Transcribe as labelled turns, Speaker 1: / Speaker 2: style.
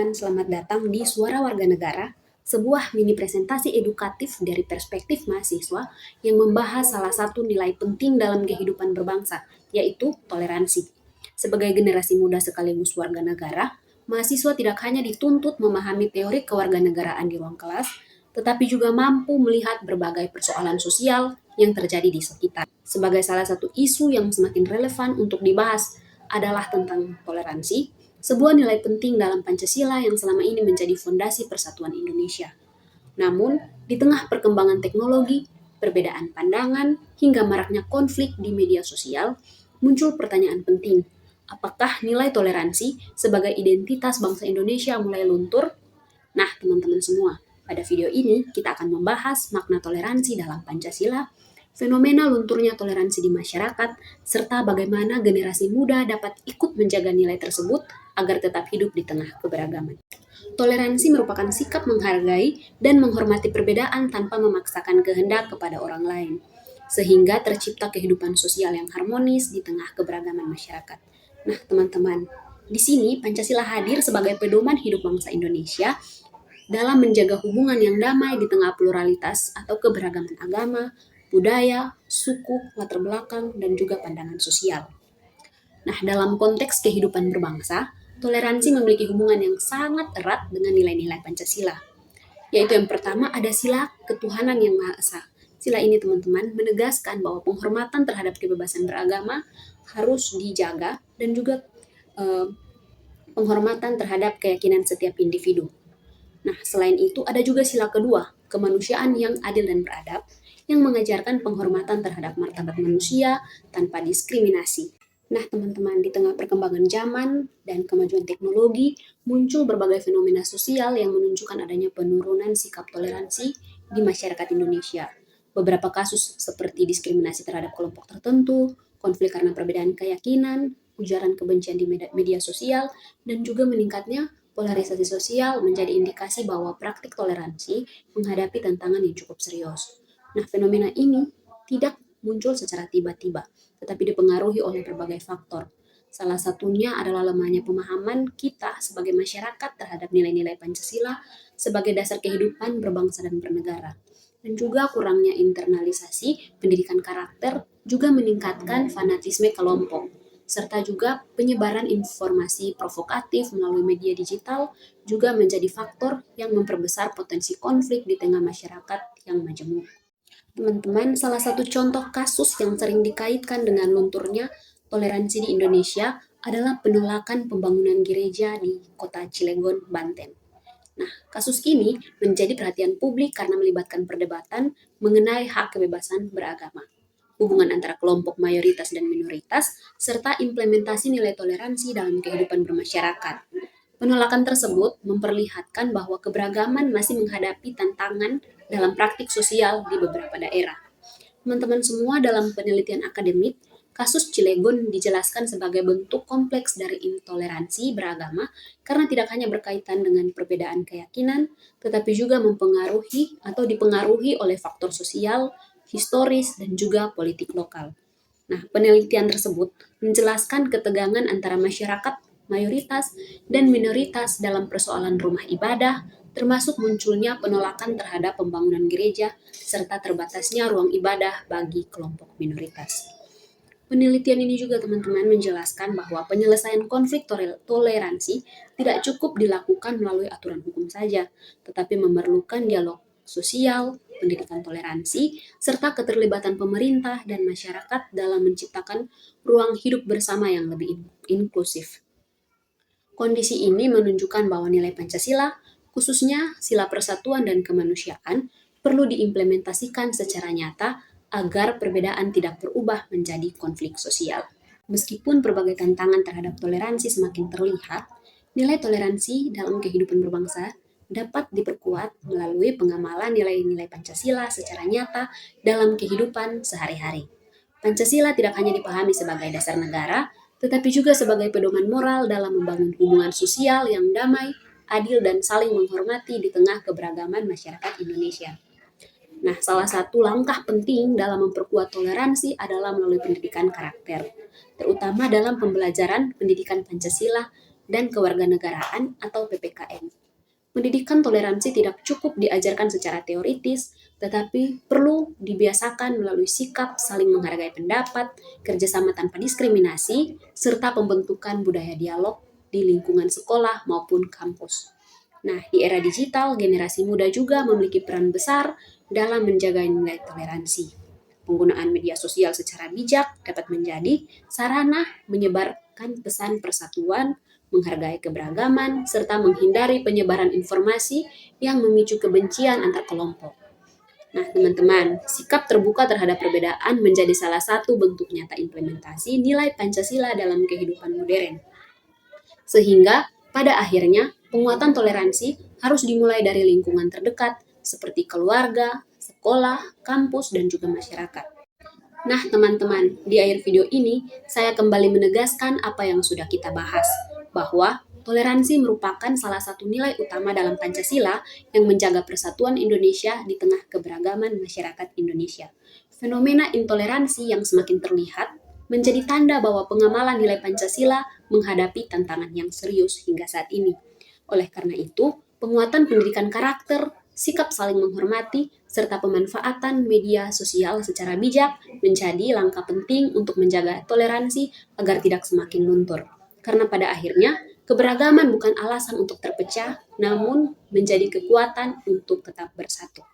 Speaker 1: teman-teman, selamat datang di Suara Warga Negara, sebuah mini presentasi edukatif dari perspektif mahasiswa yang membahas salah satu nilai penting dalam kehidupan berbangsa, yaitu toleransi. Sebagai generasi muda sekaligus warga negara, mahasiswa tidak hanya dituntut memahami teori kewarganegaraan di ruang kelas, tetapi juga mampu melihat berbagai persoalan sosial yang terjadi di sekitar. Sebagai salah satu isu yang semakin relevan untuk dibahas adalah tentang toleransi, sebuah nilai penting dalam Pancasila yang selama ini menjadi fondasi persatuan Indonesia. Namun, di tengah perkembangan teknologi, perbedaan pandangan, hingga maraknya konflik di media sosial, muncul pertanyaan penting. Apakah nilai toleransi sebagai identitas bangsa Indonesia mulai luntur? Nah, teman-teman semua, pada video ini kita akan membahas makna toleransi dalam Pancasila, fenomena lunturnya toleransi di masyarakat, serta bagaimana generasi muda dapat ikut menjaga nilai tersebut agar tetap hidup di tengah keberagaman. Toleransi merupakan sikap menghargai dan menghormati perbedaan tanpa memaksakan kehendak kepada orang lain, sehingga tercipta kehidupan sosial yang harmonis di tengah keberagaman masyarakat. Nah, teman-teman, di sini Pancasila hadir sebagai pedoman hidup bangsa Indonesia dalam menjaga hubungan yang damai di tengah pluralitas atau keberagaman agama, budaya, suku, latar belakang, dan juga pandangan sosial. Nah, dalam konteks kehidupan berbangsa, toleransi memiliki hubungan yang sangat erat dengan nilai-nilai Pancasila. Yaitu yang pertama ada sila ketuhanan yang Maha Esa. Sila ini teman-teman menegaskan bahwa penghormatan terhadap kebebasan beragama harus dijaga dan juga penghormatan terhadap keyakinan setiap individu. Nah, selain itu ada juga sila kedua, kemanusiaan yang adil dan beradab, yang mengajarkan penghormatan terhadap martabat manusia tanpa diskriminasi. Nah, teman-teman, di tengah perkembangan zaman dan kemajuan teknologi, muncul berbagai fenomena sosial yang menunjukkan adanya penurunan sikap toleransi di masyarakat Indonesia. Beberapa kasus seperti diskriminasi terhadap kelompok tertentu, konflik karena perbedaan keyakinan, ujaran kebencian di media sosial, dan juga meningkatnya polarisasi sosial menjadi indikasi bahwa praktik toleransi menghadapi tantangan yang cukup serius. Nah, fenomena ini tidak muncul secara tiba-tiba, tetapi dipengaruhi oleh berbagai faktor. Salah satunya adalah lemahnya pemahaman kita sebagai masyarakat terhadap nilai-nilai Pancasila sebagai dasar kehidupan berbangsa dan bernegara. Dan juga kurangnya internalisasi pendidikan karakter juga meningkatkan fanatisme kelompok, serta juga penyebaran informasi provokatif melalui media digital juga menjadi faktor yang memperbesar potensi konflik di tengah masyarakat yang majemuk. Teman-teman, salah satu contoh kasus yang sering dikaitkan dengan lunturnya toleransi di Indonesia adalah penolakan pembangunan gereja di kota Cilegon, Banten. Nah, kasus ini menjadi perhatian publik karena melibatkan perdebatan mengenai hak kebebasan beragama, hubungan antara kelompok mayoritas dan minoritas, serta implementasi nilai toleransi dalam kehidupan bermasyarakat. Penolakan tersebut memperlihatkan bahwa keberagaman masih menghadapi tantangan dalam praktik sosial di beberapa daerah. Teman-teman semua, dalam penelitian akademik, kasus Cilegon dijelaskan sebagai bentuk kompleks dari intoleransi beragama karena tidak hanya berkaitan dengan perbedaan keyakinan, tetapi juga mempengaruhi atau dipengaruhi oleh faktor sosial, historis, dan juga politik lokal. Nah, penelitian tersebut menjelaskan ketegangan antara masyarakat mayoritas dan minoritas dalam persoalan rumah ibadah, termasuk munculnya penolakan terhadap pembangunan gereja, serta terbatasnya ruang ibadah bagi kelompok minoritas. Penelitian ini juga teman-teman menjelaskan bahwa penyelesaian konflik toleransi tidak cukup dilakukan melalui aturan hukum saja, tetapi memerlukan dialog sosial, pendidikan toleransi, serta keterlibatan pemerintah dan masyarakat dalam menciptakan ruang hidup bersama yang lebih inklusif. Kondisi ini menunjukkan bahwa nilai Pancasila, khususnya sila persatuan dan kemanusiaan, perlu diimplementasikan secara nyata agar perbedaan tidak berubah menjadi konflik sosial. Meskipun berbagai tantangan terhadap toleransi semakin terlihat, nilai toleransi dalam kehidupan berbangsa dapat diperkuat melalui pengamalan nilai-nilai Pancasila secara nyata dalam kehidupan sehari-hari. Pancasila tidak hanya dipahami sebagai dasar negara, tetapi juga sebagai pedoman moral dalam membangun hubungan sosial yang damai, adil, dan saling menghormati di tengah keberagaman masyarakat Indonesia. Nah, salah satu langkah penting dalam memperkuat toleransi adalah melalui pendidikan karakter, terutama dalam pembelajaran pendidikan Pancasila dan Kewarganegaraan atau PPKN. Pendidikan toleransi tidak cukup diajarkan secara teoritis, tetapi perlu dibiasakan melalui sikap saling menghargai pendapat, kerjasama tanpa diskriminasi, serta pembentukan budaya dialog di lingkungan sekolah maupun kampus. Nah, di era digital, generasi muda juga memiliki peran besar dalam menjaga nilai toleransi. Penggunaan media sosial secara bijak dapat menjadi sarana menyebarkan pesan persatuan, menghargai keberagaman, serta menghindari penyebaran informasi yang memicu kebencian antar kelompok. Nah, teman-teman, sikap terbuka terhadap perbedaan menjadi salah satu bentuk nyata implementasi nilai Pancasila dalam kehidupan modern. Sehingga, pada akhirnya, penguatan toleransi harus dimulai dari lingkungan terdekat, seperti keluarga, sekolah, kampus, dan juga masyarakat. Nah, teman-teman, di akhir video ini saya kembali menegaskan apa yang sudah kita bahas, bahwa toleransi merupakan salah satu nilai utama dalam Pancasila yang menjaga persatuan Indonesia di tengah keberagaman masyarakat Indonesia. Fenomena intoleransi yang semakin terlihat menjadi tanda bahwa pengamalan nilai Pancasila menghadapi tantangan yang serius hingga saat ini. Oleh karena itu, penguatan pendidikan karakter, sikap saling menghormati, serta pemanfaatan media sosial secara bijak menjadi langkah penting untuk menjaga toleransi agar tidak semakin luntur. Karena pada akhirnya, keberagaman bukan alasan untuk terpecah, namun menjadi kekuatan untuk tetap bersatu.